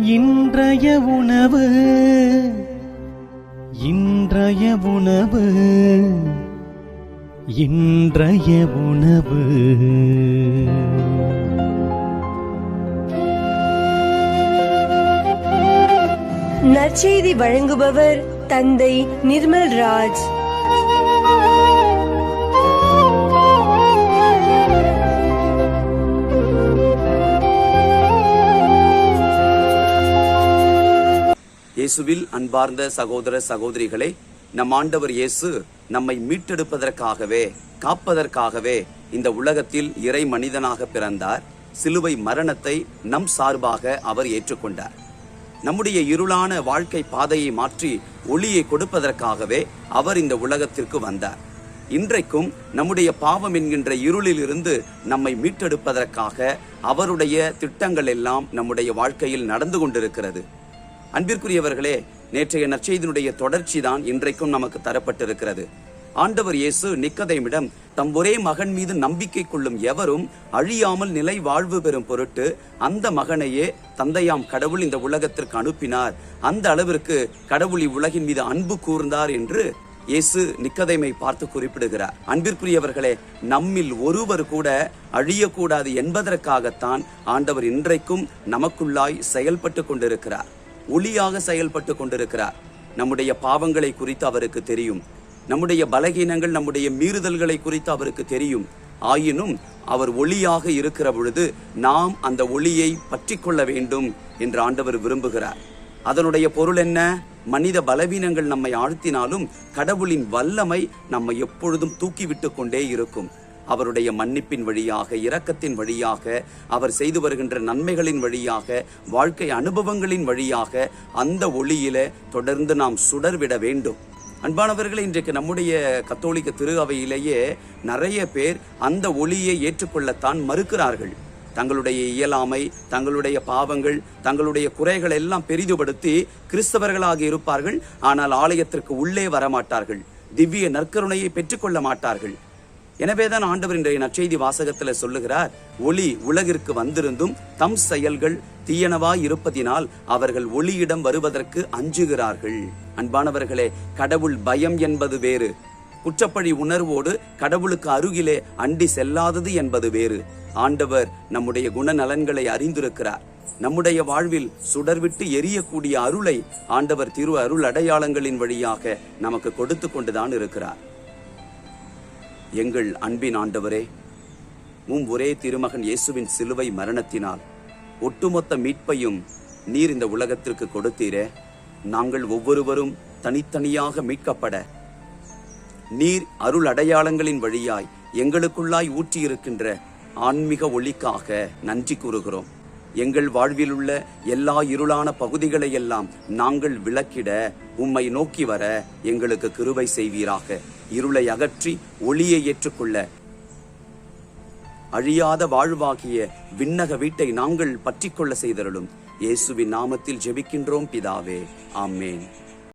இன்றைய உணவு இன்றைய உணவு இன்றைய உணவு. நற்செய்தி வழங்குபவர் தந்தை நிர்மல் ராஜ். இயேசுவில் அன்பார்ந்த சகோதர சகோதரிகளே, நம் ஆண்டவர் இயேசு நம்மை மீட்டெடுப்பதற்காகவே காப்பதற்காகவே இந்த உலகத்தில் இறை மனிதனாக பிறந்தார். சிலுவை மரணத்தை நம் சார்பாக அவர் ஏற்றுக்கொண்டார். நம்முடைய இருளான வாழ்க்கை பாதையை மாற்றி ஒளியை கொடுப்பதற்காகவே அவர் இந்த உலகத்திற்கு வந்தார். இன்றைக்கும் நம்முடைய பாவம் என்கின்ற இருளில் இருந்து நம்மை மீட்டெடுப்பதற்காக அவருடைய திட்டங்கள் எல்லாம் நம்முடைய வாழ்க்கையில் நடந்து கொண்டிருக்கிறது. அன்பிற்குரியவர்களே, நேற்றைய நற்செய்தியினுடைய தொடர்ச்சி தான் இன்றைக்கும் நமக்கு தரப்பட்டிருக்கிறது. ஆண்டவர் இயேசு நிக்கதேமிடம் தம் ஒரே மகன் மீது நம்பிக்கை கொள்ளும் எவரும் அழியாமல் நிலை வாழ்வு பெறும் பொருட்டு அந்த மகனையே தந்தையாம் கடவுள் இந்த உலகத்திற்கு அனுப்பினார், அந்த அளவிற்கு கடவுள் இவ்வுலகின் மீது அன்பு கூர்ந்தார் என்று இயேசு நிக்கதேமை பார்த்து குறிப்பிடுகிறார். அன்பிற்குரியவர்களே, நம்மில் ஒருவர் கூட அழியக்கூடாது என்பதற்காகத்தான் ஆண்டவர் இன்றைக்கும் நமக்குள்ளாய் செயல்பட்டு கொண்டிருக்கிறார், ஒளியாக செயல்பட்டு கொண்டிருக்கிறார். நம்முடைய பாவங்களை குறித்து அவருக்கு தெரியும், நம்முடைய பலகீனங்கள் நம்முடைய மீறுதல்களை குறித்து அவருக்கு தெரியும். ஆயினும் அவர் ஒளியாக இருக்கிற பொழுது நாம் அந்த ஒளியை பற்றி கொள்ள வேண்டும் என்று ஆண்டவர் விரும்புகிறார். அதனுடைய பொருள் என்ன? மனித பலவீனங்கள் நம்மை ஆழ்த்தினாலும் கடவுளின் வல்லமை நம்மை எப்பொழுதும் தூக்கிவிட்டு கொண்டே இருக்கும். அவருடைய மன்னிப்பின் வழியாக, இரக்கத்தின் வழியாக, அவர் செய்து வருகின்ற நன்மைகளின் வழியாக, வாழ்க்கை அனுபவங்களின் வழியாக அந்த ஒளியில தொடர்ந்து நாம் சுடர்விட வேண்டும். அன்பானவர்களே, இன்றைக்கு நம்முடைய கத்தோலிக்க திரு அவையிலேயே நிறைய பேர் அந்த ஒளியை ஏற்றுக்கொள்ளத்தான் மறுக்கிறார்கள். தங்களுடைய இயலாமை, தங்களுடைய பாவங்கள், தங்களுடைய குறைகள் எல்லாம் பெரிதுபடுத்தி கிறிஸ்தவர்களாக இருப்பார்கள். ஆனால் ஆலயத்திற்கு உள்ளே வரமாட்டார்கள், திவ்ய நற்கருணையை பெற்றுக்கொள்ள மாட்டார்கள். எனவேதான் ஆண்டவர் இன்றைய நற்செய்தி வாசகத்துல சொல்லுகிறார், ஒளி உலகிற்கு வந்திருந்தும் தம் செயல்கள் தீயனவாய் இருப்பதினால் அவர்கள் ஒளியிடம் வருவதற்கு அஞ்சுகிறார்கள். அன்பானவர்களே, கடவுள் பயம் என்பது வேறு, குற்றப்பழி உணர்வோடு கடவுளுக்கு அருகிலே அண்டி செல்லாதது என்பது வேறு. ஆண்டவர் நம்முடைய குணநலன்களை அறிந்திருக்கிறார். நம்முடைய வாழ்வில் சுடர்விட்டு எரியக்கூடிய அருளை ஆண்டவர் திரு அருள் அடையாளங்களின் வழியாக நமக்கு கொடுத்து கொண்டுதான் இருக்கிறார். எங்கள் அன்பின் ஆண்டவரே, ஒரே திருமகன் இயேசுவின் சிலுவை மரணத்தினால் ஒட்டுமொத்த மீட்பையும் நீர் இந்த உலகத்திற்கு கொடுத்தீரே. நாங்கள் ஒவ்வொருவரும் தனித்தனியாக மீட்கப்பட நீர் அருள் அடையாளங்களின் வழியாய் எங்களுக்குள்ளாய் ஊற்றியிருக்கின்ற ஆன்மீக ஒளிக்காக நன்றி கூறுகிறோம். எங்கள் வாழ்வில் உள்ள எல்லா இருளான பகுதிகளை எல்லாம் நாங்கள் விளக்கிட உம்மை நோக்கி வர எங்களுக்கு கிருபை செய்வீராக. இருளை அகற்றி ஒளியை ஏற்றுக்கொள்ள அழியாத வாழ்வாகிய விண்ணக வீட்டை நாங்கள் பற்றிக்கொள்ள செய்தருளும். இயேசுவின் நாமத்தில் ஜெபிக்கின்றோம் பிதாவே, ஆமேன்.